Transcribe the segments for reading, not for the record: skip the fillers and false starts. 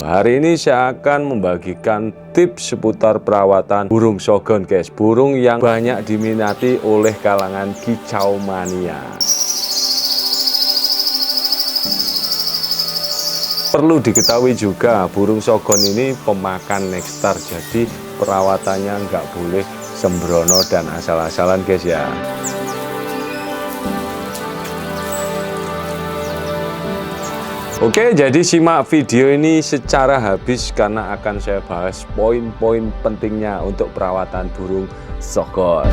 Hari ini saya akan membagikan tips seputar perawatan burung Shogun guys. Burung yang banyak diminati oleh kalangan kicau mania. Perlu diketahui juga burung Shogun ini pemakan nektar. Jadi perawatannya nggak boleh sembrono dan asal-asalan guys ya. Oke, jadi simak video ini secara habis karena akan saya bahas poin-poin pentingnya untuk perawatan burung Shogun.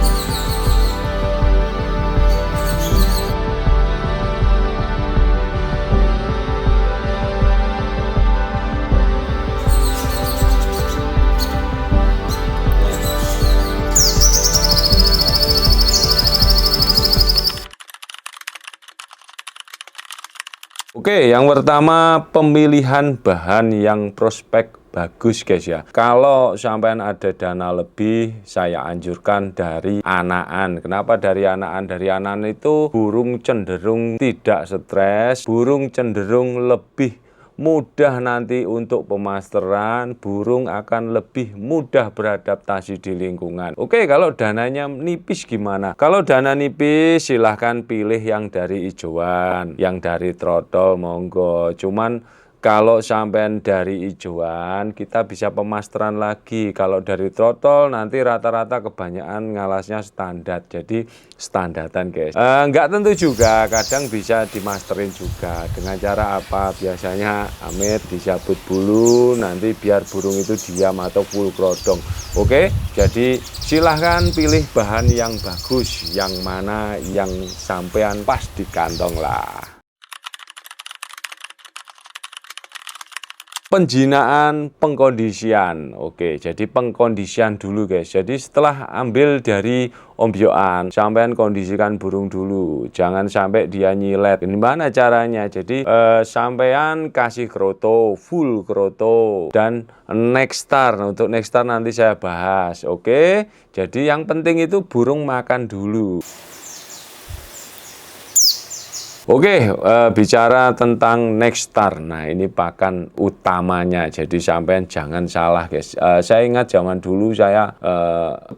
Oke, yang pertama pemilihan bahan yang prospek bagus guys ya. Kalau sampean ada dana lebih, saya anjurkan dari anakan. Kenapa dari anakan? Dari anakan itu burung cenderung tidak stres, burung cenderung lebih mudah nanti untuk pemasteran, burung akan lebih mudah beradaptasi di lingkungan. Oke, kalau dananya nipis gimana? Kalau dana nipis silahkan pilih yang dari hijauan, yang dari trotol monggo. Cuman kalau sampean dari hijauan kita bisa pemasteran lagi. Kalau dari trotol nanti rata-rata kebanyakan ngalasnya standar. Jadi standartan guys. Nggak tentu juga, kadang bisa dimasterin juga. Dengan cara apa? Biasanya amit dicabut bulu, nanti biar burung itu diam atau full krodong. Oke, jadi silahkan pilih bahan yang bagus, yang mana yang sampean pas di kantong lah. Penjinaan pengkondisian. Oke, jadi pengkondisian dulu guys. Jadi setelah ambil dari ombyokan, sampean kondisikan burung dulu. Jangan sampai dia nyilet. Gimana caranya? Jadi sampean kasih kroto, full kroto dan nekstar. Untuk nekstar nanti saya bahas. Oke. Jadi yang penting itu burung makan dulu. Oke, bicara tentang nekstar. Nah, ini pakan utamanya. Jadi sampean jangan salah, guys. Saya ingat zaman dulu saya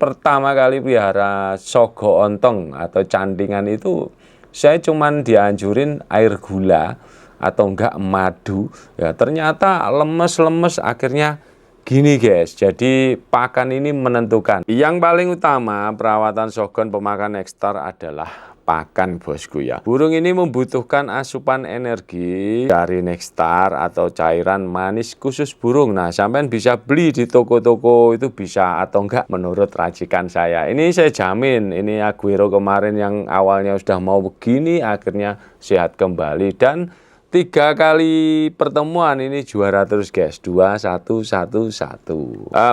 pertama kali pelihara sogo ontong atau candingan itu, saya cuman dianjurin air gula atau enggak madu. Ya, ternyata lemes-lemes akhirnya gini guys. Jadi pakan ini menentukan. Yang paling utama perawatan Shogun pemakan nekstar adalah pakan bosku ya. Burung ini membutuhkan asupan energi dari nekstar atau cairan manis khusus burung. Nah, sampean bisa beli di toko-toko itu bisa atau enggak menurut racikan saya. Ini saya jamin, ini Aguero kemarin yang awalnya sudah mau begini akhirnya sehat kembali dan 3 kali pertemuan ini juara terus guys. 2-1-1-1.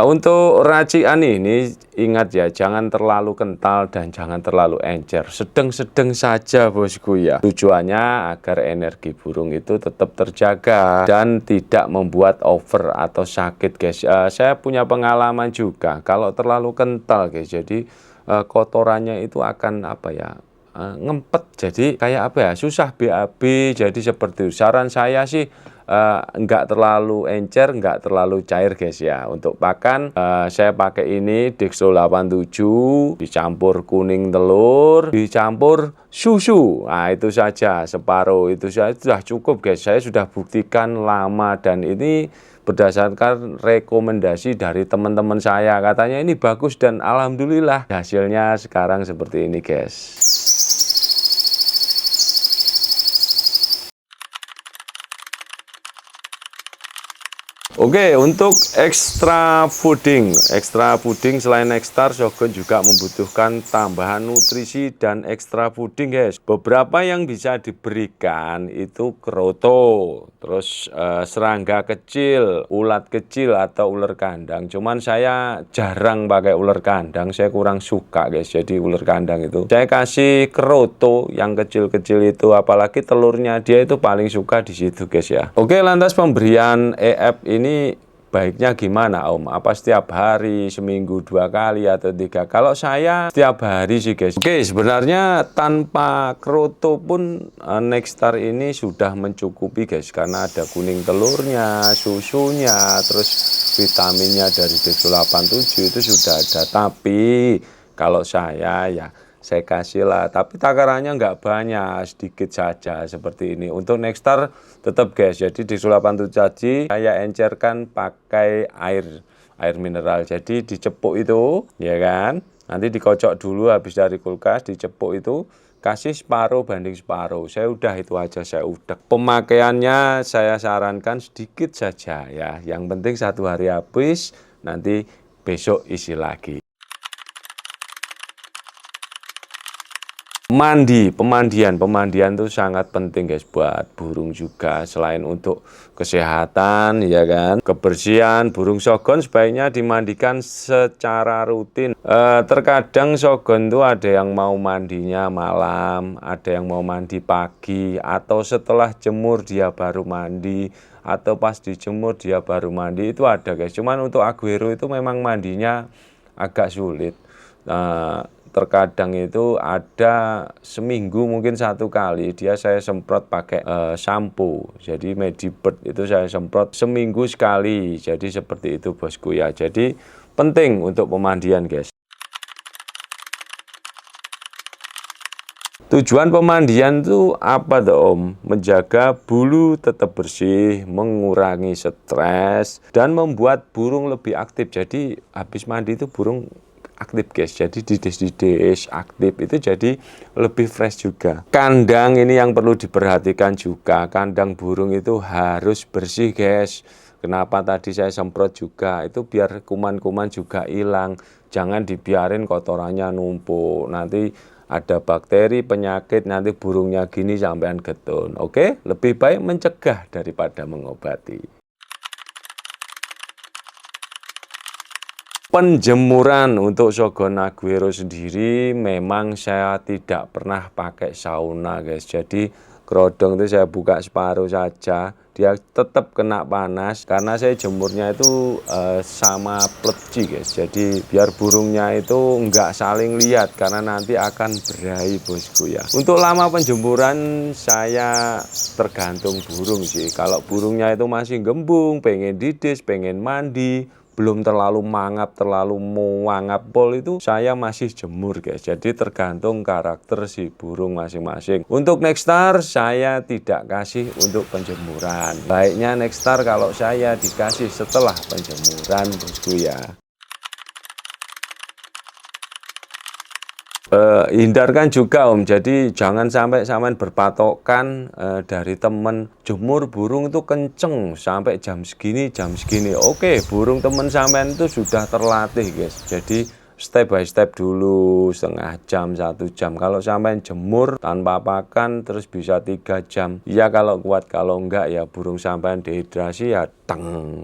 Untuk racikan ini ingat ya, jangan terlalu kental dan jangan terlalu encer. Sedang-sedang saja bosku ya. Tujuannya agar energi burung itu tetap terjaga dan tidak membuat over atau sakit guys. Saya punya pengalaman juga. Kalau terlalu kental guys, jadi kotorannya itu akan apa ya, ngempet, jadi kayak apa ya, susah BAB. Jadi seperti itu. Saran saya sih enggak terlalu encer, enggak terlalu cair guys ya. Untuk pakan saya pakai ini Dexo 87 dicampur kuning telur dicampur susu. Nah, itu saja, separuh itu saja sudah cukup guys. Saya sudah buktikan lama dan ini berdasarkan rekomendasi dari teman-teman saya. Katanya ini bagus dan alhamdulillah hasilnya sekarang seperti ini guys. Oke, untuk extra fooding selain nekstar, Shogun juga membutuhkan tambahan nutrisi dan extra fooding guys. Beberapa yang bisa diberikan itu kroto, terus serangga kecil, ulat kecil atau ular kandang. Cuman saya jarang pakai ular kandang, saya kurang suka guys. Jadi ular kandang itu saya kasih kroto yang kecil-kecil itu, apalagi telurnya dia itu paling suka di situ guys ya. Oke, lantas pemberian EF ini baiknya gimana Om? Apa setiap hari, seminggu 2 kali atau 3? Kalau saya setiap hari sih guys. Oke, sebenarnya tanpa kroto pun Nexstar ini sudah mencukupi guys, karena ada kuning telurnya, susunya, terus vitaminnya dari D87 itu sudah ada. Tapi kalau saya ya saya kasih lah, tapi takarannya nggak banyak, sedikit saja seperti ini. Untuk Nexstar tetap guys, jadi di 87 tadi saya encerkan pakai air mineral. Jadi dicepuk itu, ya kan? Nanti dikocok dulu habis dari kulkas, dicepuk itu, kasih separuh banding separuh. Saya udah itu aja, saya udah. Pemakaiannya saya sarankan sedikit saja ya. Yang penting 1 hari habis, nanti besok isi lagi. Pemandian itu sangat penting guys buat burung juga, selain untuk kesehatan ya kan, kebersihan. Burung sogon sebaiknya dimandikan secara rutin. Terkadang sogon itu ada yang mau mandinya malam, ada yang mau mandi pagi, atau setelah jemur dia baru mandi, atau pas dijemur dia baru mandi, itu ada guys. Cuman untuk Aguero itu memang mandinya agak sulit. Terkadang itu ada seminggu mungkin 1 kali dia saya semprot pakai sampo. Jadi Medibird itu saya semprot seminggu sekali. Jadi seperti itu bosku ya. Jadi penting untuk pemandian guys. Tujuan pemandian itu apa tuh Om? Menjaga bulu tetap bersih, mengurangi stres, dan membuat burung lebih aktif. Jadi habis mandi itu burung aktif guys, jadi dides aktif itu, jadi lebih fresh juga. Kandang ini yang perlu diperhatikan juga, kandang burung itu harus bersih guys. Kenapa tadi saya semprot juga, itu biar kuman-kuman juga hilang. Jangan dibiarin kotorannya numpuk, nanti ada bakteri, penyakit, nanti burungnya gini sampean getun. Oke, lebih baik mencegah daripada mengobati. Penjemuran untuk sogon Aguero sendiri memang saya tidak pernah pakai sauna guys. Jadi kerodong itu saya buka separuh saja, dia tetap kena panas karena saya jemurnya itu sama pleci guys. Jadi biar burungnya itu nggak saling lihat karena nanti akan berahi bosku ya. Untuk lama penjemuran saya tergantung burung sih. Kalau burungnya itu masih gembung, pengen dides, pengen mandi, belum terlalu mangap, terlalu mewangap pol, itu saya masih jemur guys. Jadi tergantung karakter si burung masing-masing. Untuk Nexstar saya tidak kasih untuk penjemuran. Baiknya Nexstar kalau saya dikasih setelah penjemuran bosku ya. Hindarkan juga Om, jadi jangan sampai sampean berpatokan dari temen jemur burung itu kenceng sampai jam segini. Oke, burung temen sampean itu sudah terlatih guys, jadi step by step dulu, setengah jam, 1 jam. Kalau sampean jemur tanpa pakan terus bisa 3 jam ya, kalau kuat. Kalau enggak ya burung sampean dehidrasi ya teng.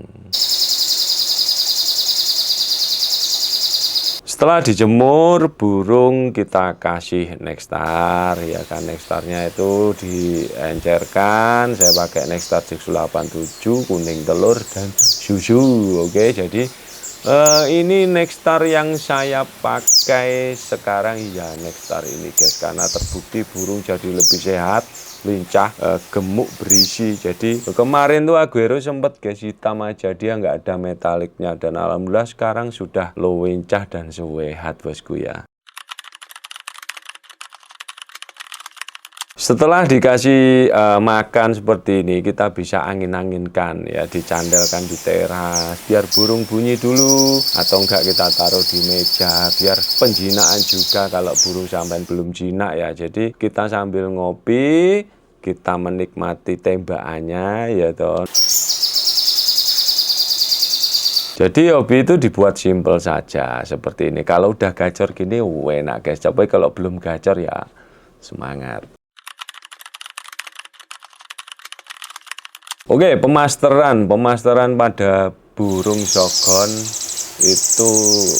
Setelah dijemur burung kita kasih Nexstar ya kan. Nexstarnya itu diencerkan, saya pakai Nexstar 87, kuning telur dan susu. Oke, jadi ini Nexstar yang saya pakai sekarang ya, Nexstar ini guys, karena terbukti burung jadi lebih sehat, lincah, gemuk, berisi. Jadi kemarin tuh Aguero sempet guys hitam aja, dia nggak ada metaliknya, dan alhamdulillah sekarang sudah lincah dan sehat bosku ya. Setelah dikasih makan seperti ini, kita bisa angin-anginkan ya, dicandelkan di teras biar burung bunyi dulu, atau enggak kita taruh di meja biar penjinaan juga kalau burung sampai belum jinak ya. Jadi kita sambil ngopi, kita menikmati tembakannya ya toh. Jadi hobi itu dibuat simpel saja seperti ini. Kalau udah gacor gini enak guys, tapi kalau belum gacor ya semangat. Oke, pemasteran pada burung sogon itu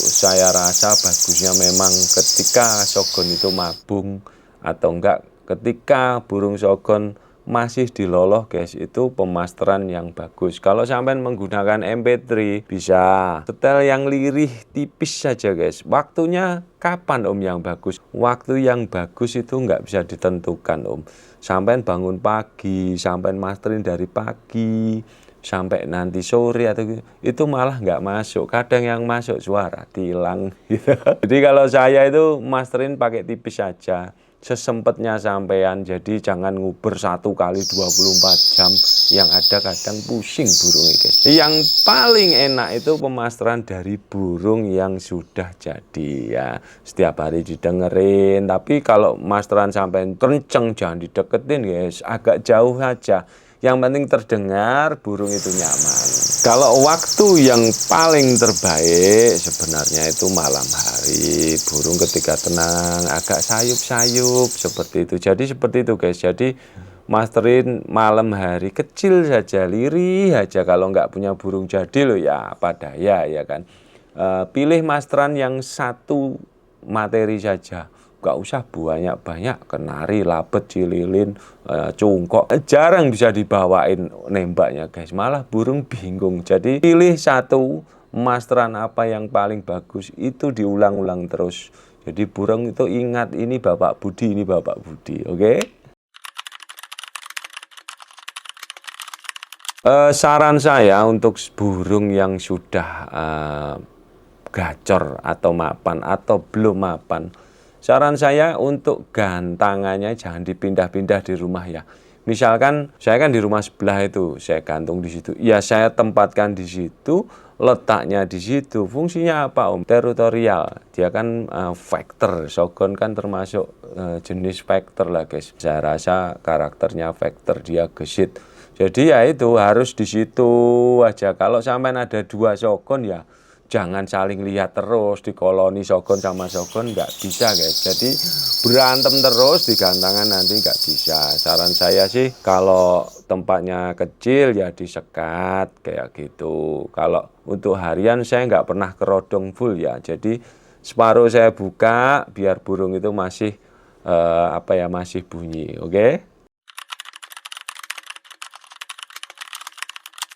saya rasa bagusnya memang ketika sogon itu mabung, atau enggak ketika burung sogon masih diloloh guys, itu pemasteran yang bagus. Kalau sampean menggunakan MP3 bisa setel yang lirih tipis saja guys. Waktunya kapan Om yang bagus? Waktu yang bagus itu nggak bisa ditentukan Om. Sampean bangun pagi, sampean masterin dari pagi sampai nanti sore atau itu malah nggak masuk. Kadang yang masuk suara tilang gitu. Jadi kalau saya itu masterin pakai tipis saja, sesempatnya sampean. Jadi jangan nguber 1 kali 24 jam, yang ada kadang pusing burungnya guys. Yang paling enak itu pemasteran dari burung yang sudah jadi ya, setiap hari didengerin. Tapi kalau masteran sampean kenceng jangan dideketin guys, agak jauh aja. Yang penting terdengar, burung itu nyaman. Kalau waktu yang paling terbaik sebenarnya itu malam hari. Burung ketika tenang, agak sayup-sayup seperti itu. Jadi seperti itu guys. Jadi masterin malam hari kecil saja, lirih aja. Kalau nggak punya burung jadi loh ya apa daya ya kan. Pilih masteran yang satu materi saja. Gak usah banyak-banyak, kenari, labet, cililin, cungkok. Jarang bisa dibawain nembaknya guys, malah burung bingung. Jadi pilih satu masteran apa yang paling bagus, itu diulang-ulang terus. Jadi burung itu ingat ini Bapak Budi, ini Bapak Budi, oke? Saran saya untuk burung yang sudah gacor atau mapan atau belum mapan, saran saya untuk gantangannya jangan dipindah-pindah di rumah ya. Misalkan saya kan di rumah sebelah itu, saya gantung di situ. Ya saya tempatkan di situ, letaknya di situ. Fungsinya apa Om? Teritorial. Dia kan vector. Shogun kan termasuk jenis vector lah guys. Saya rasa karakternya vector, dia gesit. Jadi ya itu harus di situ aja. Kalau sampai ada 2 shogun ya jangan saling lihat terus di koloni shogun sama shogun, nggak bisa guys. Jadi berantem terus di gantangan nanti nggak bisa. Saran saya sih kalau tempatnya kecil ya disekat kayak gitu. Kalau untuk harian saya nggak pernah kerodong full ya. Jadi separuh saya buka biar burung itu masih masih bunyi.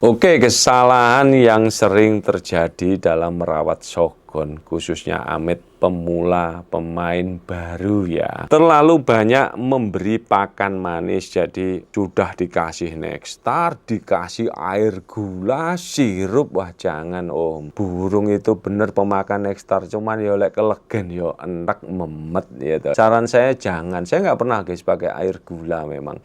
Oke, kesalahan yang sering terjadi dalam merawat shogun, khususnya amit pemula, pemain baru ya. Terlalu banyak memberi pakan manis, jadi sudah dikasih nektar, dikasih air gula, sirup, wah jangan Om. Burung itu bener pemakan nektar, cuman ya oleh kelegen, ya enak memet gitu. Saran saya jangan, saya nggak pernah guys pakai air gula memang.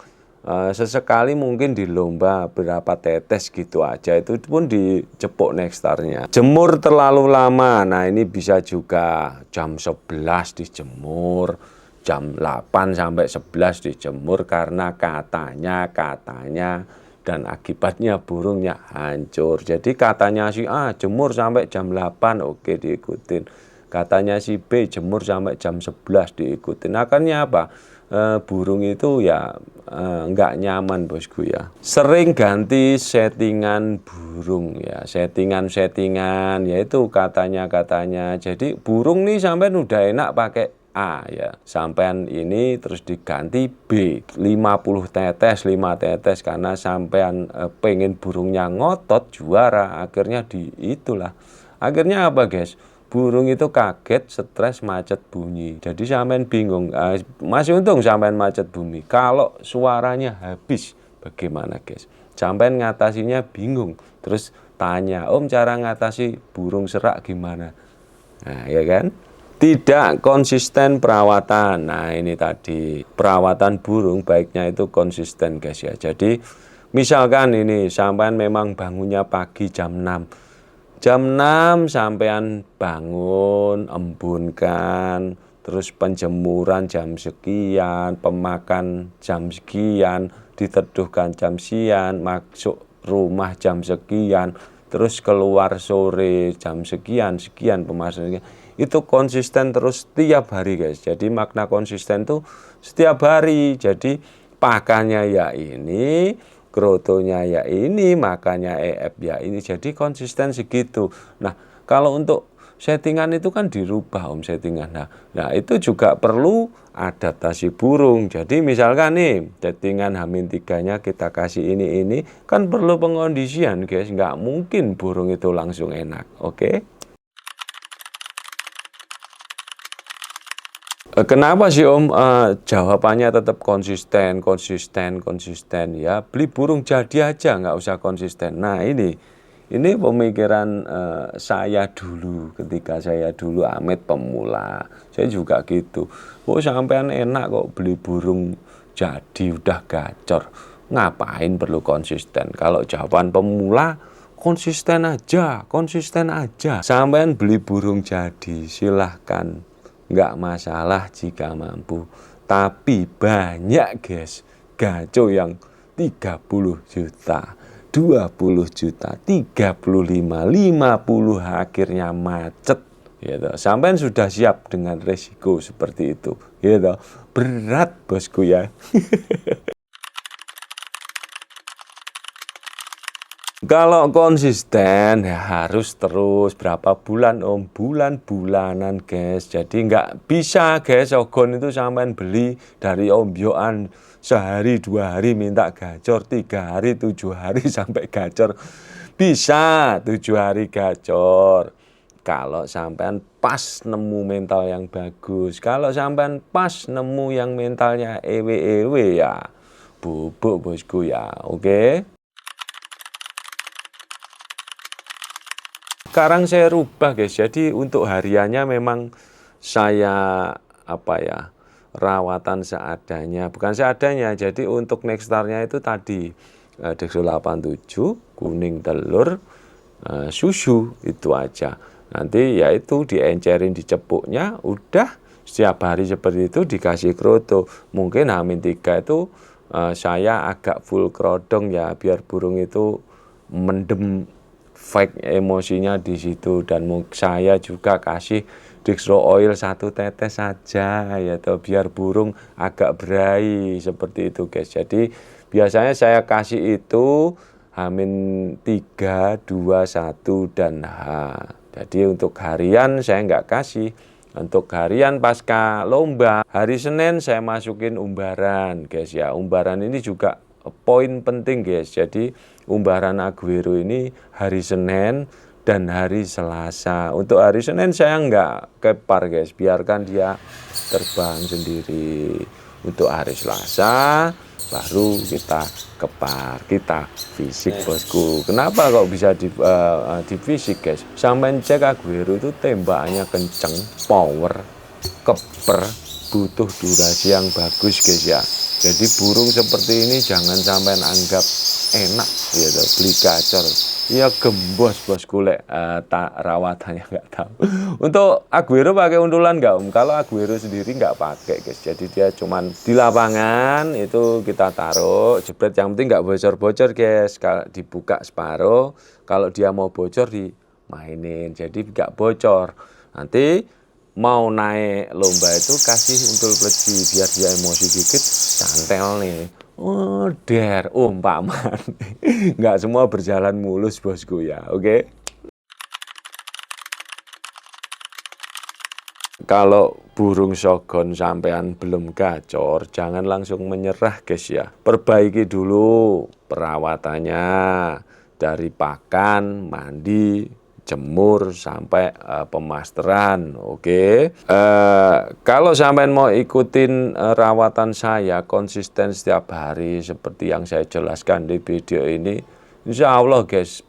Sesekali mungkin di lomba berapa tetes gitu aja, itu pun dicepuk nektarnya. Jemur terlalu lama, nah ini bisa juga jam 11 dijemur, jam 8 sampai 11 dijemur, karena katanya dan akibatnya burungnya hancur. Jadi katanya si A jemur sampai jam 8, oke diikutin. Katanya si B jemur sampai jam 11 diikutin. Akhirnya apa? Burung itu ya nggak nyaman bosku ya. Sering ganti settingan burung ya, settingan yaitu katanya. Jadi burung nih sampai udah enak pakai A ya, sampean ini terus diganti B 50 tetes, 5 tetes, karena sampean pengen burungnya ngotot juara, akhirnya itulah. Akhirnya apa guys? Burung itu kaget, stres, macet bunyi. Jadi sampean bingung. Masih untung sampean macet bunyi. Kalau suaranya habis, bagaimana guys? Sampean ngatasinya bingung. Terus tanya, Om cara ngatasi burung serak gimana? Nah ya kan? Tidak konsisten perawatan. Nah ini tadi, perawatan burung baiknya itu konsisten guys ya. Jadi misalkan ini sampean memang bangunnya pagi jam 6. Jam 6 sampean bangun, embunkan, terus penjemuran jam sekian, pemakan jam sekian, diteduhkan jam sekian, masuk rumah jam sekian, terus keluar sore jam sekian pemasannya. Itu konsisten terus setiap hari guys. Jadi makna konsisten tuh setiap hari. Jadi pakannya ya ini, krotonya ya ini, makanya EF ya ini. Jadi konsisten segitu. Nah kalau untuk settingan itu kan dirubah settingan. Nah itu juga perlu adaptasi burung. Jadi misalkan nih settingan H-3-nya kita kasih ini kan perlu pengondisian guys. Nggak mungkin burung itu langsung enak. Oke. Kenapa sih Om? Jawabannya tetap konsisten ya. Beli burung jadi aja, nggak usah konsisten. Nah ini pemikiran saya dulu ketika saya dulu Amit pemula. Saya juga gitu. Oh sampean enak kok beli burung jadi udah gacor. Ngapain perlu konsisten? Kalau jawaban pemula konsisten aja. Sampean beli burung jadi silahkan. Nggak masalah jika mampu, tapi banyak guys gaco yang 30 juta, 20 juta, 35, 50 akhirnya macet gitu. Sampai sudah siap dengan resiko seperti itu gitu. Berat bosku ya. Kalau konsisten ya harus terus berapa bulan Om, bulan-bulanan guys. Jadi nggak bisa guys Ogon itu sampean beli dari Om Yoan sehari 2 hari minta gacor, 3 hari 7 hari sampai gacor. Bisa 7 hari gacor. Kalau sampean pas nemu mental yang bagus, kalau sampean pas nemu yang mentalnya ewe-ewe ya bubuk bosku ya, oke? Sekarang saya rubah guys, jadi untuk hariannya memang saya rawatan seadanya, bukan seadanya. Jadi untuk Nexstar-nya itu tadi Dexo 87, kuning telur, susu itu aja. Nanti ya itu diencerin di cepuknya, udah setiap hari seperti itu dikasih kroto. Mungkin H-3 itu saya agak full krodong ya, biar burung itu mendem fake emosinya di situ. Dan saya juga kasih Dextro Oil 1 tetes saja ya toh, biar burung agak berai seperti itu guys. Jadi biasanya saya kasih itu H-3, 2, 1 dan H. Jadi untuk harian saya nggak kasih. Untuk harian pasca lomba hari Senin saya masukin umbaran guys ya. Umbaran ini juga poin penting guys. Jadi umbaran Aguero ini hari Senin dan hari Selasa. Untuk hari Senin saya nggak kepar guys, biarkan dia terbang sendiri. Untuk hari Selasa baru kita kepar, kita fisik bosku. Kenapa kok bisa di fisik guys? Sampai cek Aguero itu tembakannya kenceng, power, keper, butuh durasi yang bagus guys ya. Jadi burung seperti ini jangan sampai anggap enak gitu, beli gacor ya gembos bosku lek tak rawatannya nggak tahu. Untuk Aguero pakai undulan nggak Om? Kalau Aguero sendiri nggak pakai guys, jadi dia cuman di lapangan itu kita taruh jebret, yang penting nggak bocor-bocor guys. Kalau dibuka separuh, kalau dia mau bocor dimainin, jadi nggak bocor. Nanti mau naik lomba itu kasih untul pleci biar dia emosi dikit, cantel nih. Oh der, umpaman. Nggak semua berjalan mulus bosku ya, oke? Kalau burung shogon sampean belum gacor, jangan langsung menyerah guys ya. Perbaiki dulu perawatannya dari pakan, mandi, jemur sampai pemasteran, oke? Kalau sampean mau ikutin rawatan saya konsisten setiap hari seperti yang saya jelaskan di video ini, insya Allah guys,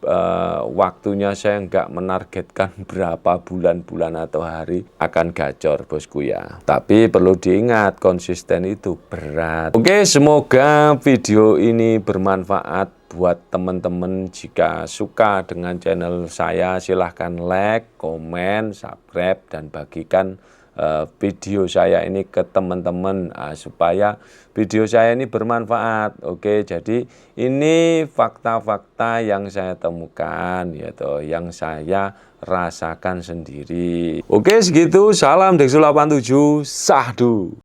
waktunya saya nggak menargetkan berapa bulan atau hari akan gacor bosku ya. Tapi perlu diingat, konsisten itu berat. Oke, semoga video ini bermanfaat buat teman-teman. Jika suka dengan channel saya, silahkan like, komen, subscribe, dan bagikan video saya ini ke teman-teman supaya video saya ini bermanfaat. Oke, jadi ini fakta-fakta yang saya temukan yaitu yang saya rasakan sendiri. Oke, segitu. Salam Dexo 87, sahdu.